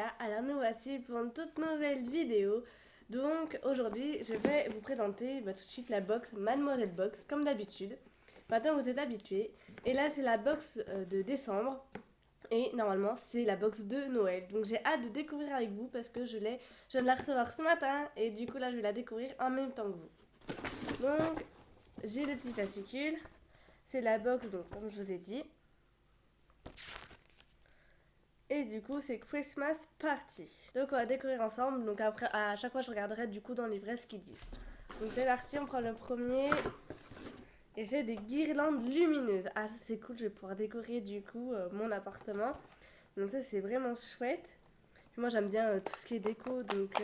Gaïa, alors nous voici pour une toute nouvelle vidéo. Donc aujourd'hui je vais vous présenter tout de suite la box Mademoiselle Box comme d'habitude. Maintenant vous êtes habitués. Et là c'est la box de décembre. Et normalement c'est la box de Noël. Donc j'ai hâte de découvrir avec vous parce que je viens de la recevoir ce matin. Et du coup là je vais la découvrir en même temps que vous. Donc j'ai le petit fascicule. C'est la box donc comme je vous ai dit. Et du coup, c'est Christmas Party. Donc, on va découvrir ensemble. Donc, après, à chaque fois, je regarderai du coup dans le livret ce qu'ils disent. Donc, c'est parti, on prend le premier. Et c'est des guirlandes lumineuses. Ah, ça, c'est cool, je vais pouvoir décorer du coup mon appartement. Donc, ça, c'est vraiment chouette. Puis moi, j'aime bien tout ce qui est déco. Donc,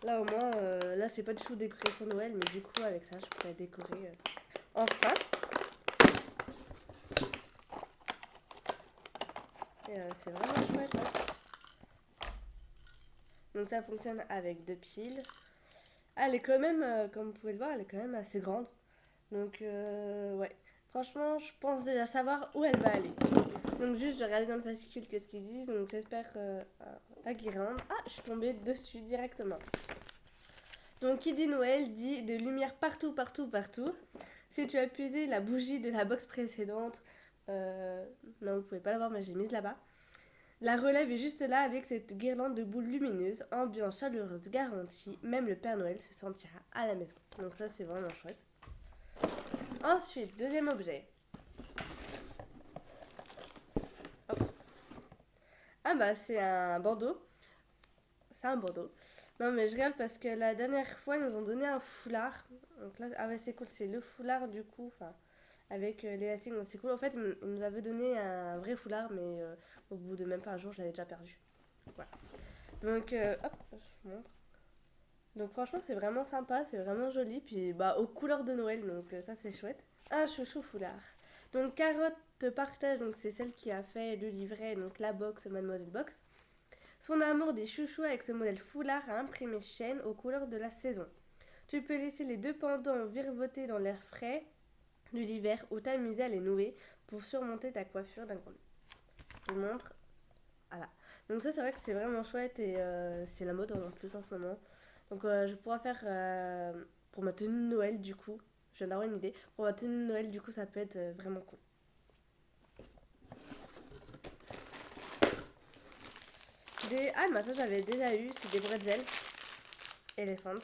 là, au moins, là, c'est pas du tout décoré pour Noël. Mais du coup, avec ça, je pourrais décorer enfin. Et c'est vraiment chouette. Hein. Donc ça fonctionne avec 2 piles. Ah, elle est quand même, comme vous pouvez le voir, elle est quand même assez grande. Donc ouais, franchement, je pense déjà savoir où elle va aller. Donc juste, je vais regarder dans le fascicule qu'est-ce qu'ils disent. Donc j'espère la guirlande. Ah, je suis tombée dessus directement. Donc qui dit Noël dit de lumière partout, partout, partout. Si tu as puisé la bougie de la box précédente, non vous pouvez pas la voir mais j'ai mise là-bas. La relève est juste là avec cette guirlande de boules lumineuses, ambiance chaleureuse garantie, même le Père Noël se sentira à la maison. Donc ça c'est vraiment chouette. Ensuite, deuxième objet. Hop. Ah bah c'est un bandeau. C'est un bandeau. Non mais je rigole parce que la dernière fois ils nous ont donné un foulard. Donc là, ah ouais c'est cool, c'est le foulard du coup, enfin avec l'élastique, donc c'est cool. En fait ils nous avaient donné un vrai foulard mais au bout de même pas un jour je l'avais déjà perdu. Voilà. Donc hop, je vous montre. Donc franchement c'est vraiment sympa, c'est vraiment joli, puis bah aux couleurs de Noël, donc ça c'est chouette. Un chouchou foulard. Donc Carotte te partage, donc c'est celle qui a fait le livret, donc la box Mademoiselle Box. Son amour des chouchous avec ce modèle foulard à imprimer chaîne aux couleurs de la saison. Tu peux laisser les deux pendants virevolter dans l'air frais de l'hiver ou t'amuser à les nouer pour surmonter ta coiffure d'un grand. Je vous montre. Voilà. Donc ça c'est vrai que c'est vraiment chouette et c'est la mode en plus en ce moment. Donc je pourrais faire pour ma tenue de Noël du coup. Je viens d'avoir une idée. Pour ma tenue de Noël du coup ça peut être vraiment cool. Ah mais ça j'avais déjà eu, c'est des bretzels Elephant.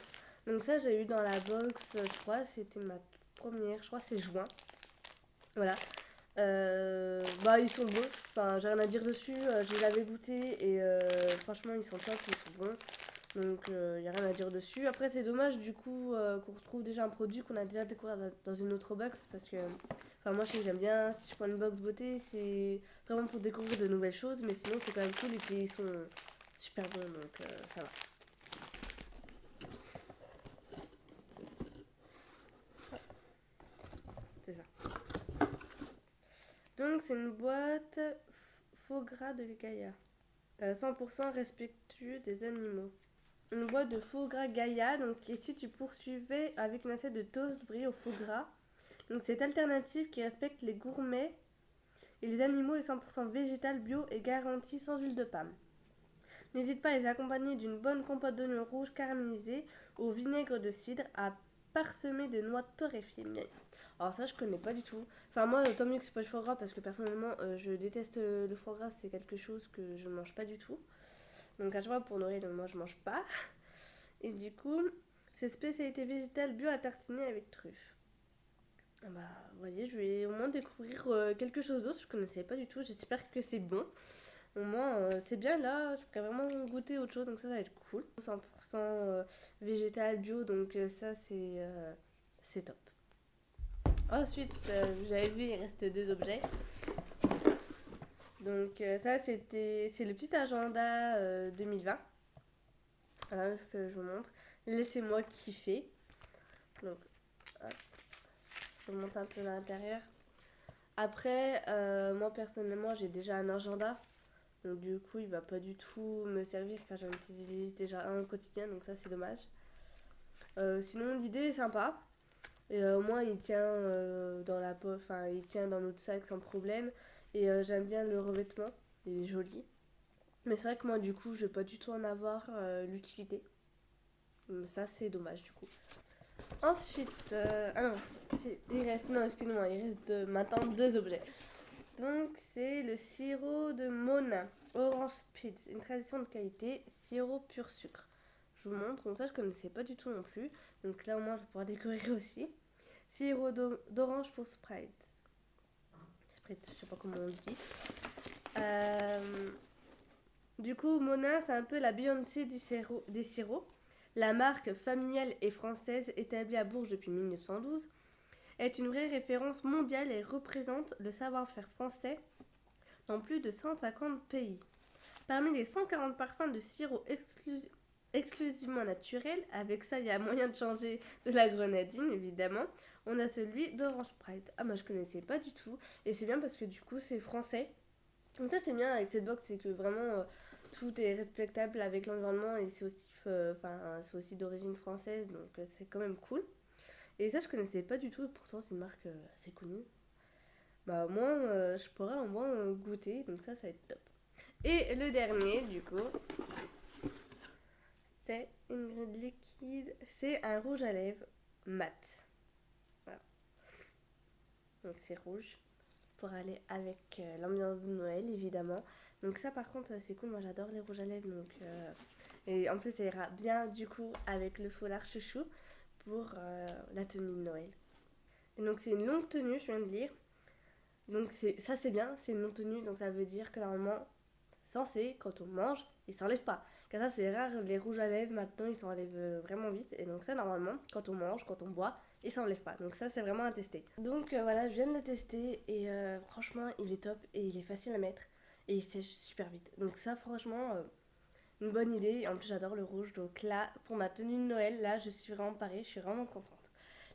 Donc ça j'ai eu dans la box, je crois c'était ma première, je crois c'est juin. Voilà. Bah ils sont bons, enfin j'ai rien à dire dessus, je les avais goûtés et franchement ils sont top, ils sont bons. Donc il n'y a rien à dire dessus. Après c'est dommage du coup qu'on retrouve déjà un produit qu'on a déjà découvert dans une autre box parce que enfin moi je sais que j'aime bien, si je prends une box beauté c'est vraiment pour découvrir de nouvelles choses mais sinon c'est quand même cool et puis ils sont super bons donc ça va. C'est ça. Donc c'est une boîte faux gras de Gaïa. 100% respectueux des animaux. Une boîte de faux gras Gaïa. Donc ici tu poursuivais avec une assiette de toast brillé au faux gras. Donc cette alternative qui respecte les gourmets et les animaux est 100% végétal, bio et garantie sans huile de palme. N'hésite pas à les accompagner d'une bonne compote d'oignons rouges caramélisés au vinaigre de cidre à parsemer de noix torréfiées. Alors ça je connais pas du tout. Enfin moi tant mieux que c'est pas du foie gras parce que personnellement je déteste le foie gras, c'est quelque chose que je ne mange pas du tout. Donc à chaque fois pour Noël moi je mange pas. Et du coup c'est spécialité végétale bio à tartiner avec truffes. Ah bah vous voyez je vais au moins découvrir quelque chose d'autre, je connaissais pas du tout, j'espère que c'est bon. Au moins, c'est bien là, je pourrais vraiment goûter autre chose, donc ça va être cool. 100% végétal, bio, donc ça c'est top. Ensuite, j'avais vu, il reste 2 objets. Donc ça c'est le petit agenda 2020. Voilà, que je vous montre. Laissez-moi kiffer. Donc, hop, je vous montre un peu l'intérieur. Après, moi personnellement, j'ai déjà un agenda. Donc du coup, il va pas du tout me servir car j'en utilise déjà un au quotidien, donc ça c'est dommage. Sinon, l'idée est sympa. Et au moins, il tient dans la poche, il tient dans notre sac sans problème. Et j'aime bien le revêtement, il est joli. Mais c'est vrai que moi, du coup, je vais pas du tout en avoir l'utilité. Ça, c'est dommage, du coup. Ensuite, ah non, il reste, non, excuse-moi, il reste maintenant deux objets. Donc, c'est le sirop de Mona, Orange Spritz, une tradition de qualité, sirop pur sucre. Je vous montre, donc ça, je connaissais pas du tout non plus. Donc là, au moins, je vais pouvoir découvrir aussi. Sirop d'orange pour Sprite. Sprite, je sais pas comment on le dit. Euh, du coup, Mona, c'est un peu la Beyoncé des sirops. La marque familiale et française, établie à Bourges depuis 1912, est une vraie référence mondiale et représente le savoir-faire français dans plus de 150 pays. Parmi les 140 parfums de sirop exclusivement naturels, avec ça il y a moyen de changer de la grenadine évidemment, on a celui d'Orange Sprite. Ah moi je connaissais pas du tout et c'est bien parce que du coup c'est français. Donc ça c'est bien avec cette box, c'est que vraiment tout est respectable avec l'environnement et c'est aussi d'origine française donc c'est quand même cool. Et ça je connaissais pas du tout et pourtant c'est une marque assez connue. Bah au moins je pourrais au moins goûter donc ça va être top. Et le dernier du coup c'est une liquide, c'est un rouge à lèvres mat. Voilà. Donc c'est rouge pour aller avec l'ambiance de Noël évidemment. Donc ça par contre c'est cool, moi j'adore les rouges à lèvres et en plus ça ira bien du coup avec le foulard chouchou pour la tenue de Noël. Et donc c'est une longue tenue, je viens de lire. Donc ça c'est bien, c'est une longue tenue donc ça veut dire que normalement censé quand on mange, il s'enlève pas. Car ça c'est rare, les rouges à lèvres maintenant ils s'enlèvent vraiment vite et donc ça normalement quand on mange, quand on boit, il s'enlève pas. Donc ça c'est vraiment à tester. Donc voilà, je viens de le tester et franchement il est top et il est facile à mettre et il sèche super vite. Donc ça franchement une bonne idée. En plus j'adore le rouge donc là pour ma tenue de Noël là je suis vraiment parée, je suis vraiment contente.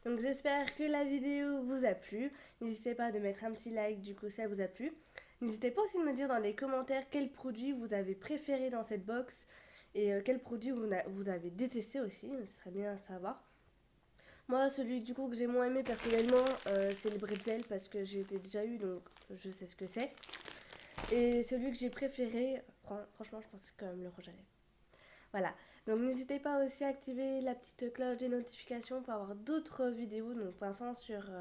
Donc j'espère que la vidéo vous a plu. N'hésitez pas de mettre un petit like du coup si ça vous a plu. N'hésitez pas aussi de me dire dans les commentaires quel produit vous avez préféré dans cette box et quel produit vous avez détesté aussi, ce serait bien à savoir. Moi, celui du coup que j'ai moins aimé personnellement, c'est le bretzel parce que j'ai déjà eu donc je sais ce que c'est. Et celui que j'ai préféré, franchement, je pense que c'est quand même le rouge à lèvres. Voilà, donc n'hésitez pas aussi à activer la petite cloche des notifications pour avoir d'autres vidéos, donc pour l'instant sur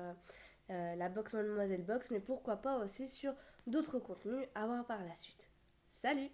la box Mademoiselle Box, mais pourquoi pas aussi sur d'autres contenus à voir par la suite. Salut!